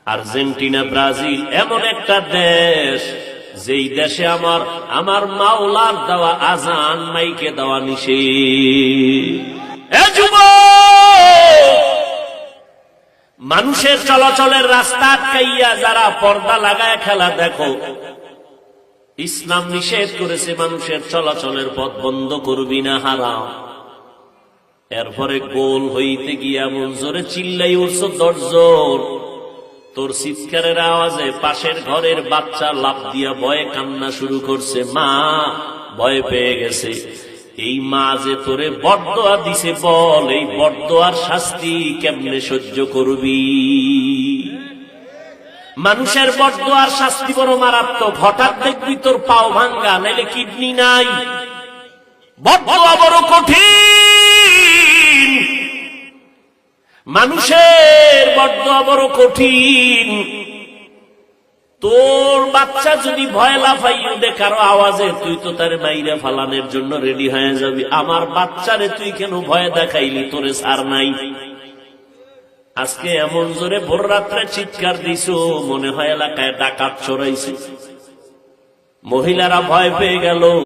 Argentina, Brazil এমন একটা দেশ যেই দেশে আমার মাওলার দেওয়া আজান মাইকে দেওয়া নিষেধ। মানুষের চলাচলের রাস্তা আটকাইয়া যারা পর্দা লাগায় খেলা দেখো, ইসলাম নিষেধ করেছে মানুষের চলাচলের পথ বন্ধ করবি না, হারাম। এরপরে গোল হইতে গিয়া এমন জোরে চিল্লাই উঠছ দরজোর, তোর চিৎকারের আওয়াজে পাশের ঘরের বাচ্চা লাফ দিয়া ভয়ে কান্না শুরু করছে, মা ভয় পেয়ে গেছে। এই মা যে তোরে বরদোয়া দিছে, বল এই বরদোয়ার শাস্তি কেমনে সহ্য করবি? মানুষের বরদোয়ার শাস্তি বড় মারাত্মক। হঠাৎ দেখবি তোর পাও ভাঙ্গা, নাইলে কিডনি নাই। বরদোয়া বড় কঠিন, মানুষের বরদোয়া বড় কঠিন। তোর বাচ্চা যদি ভয় লাফাইও দে কারো আওয়াজে, তুই তো তার মাইরা ফালানোর জন্য রেডি হয়ে যাবি। আমার বাচ্চারে তুই কেন ভয় দেখাইলি? তোরে সার নাই। আজকে এমন জোরে ভোর রাত্রে চিৎকার দিছ, মনে হয় এলাকায় ডাকাত চড়াইছে। মহিলারা ভয় পেয়ে গেল।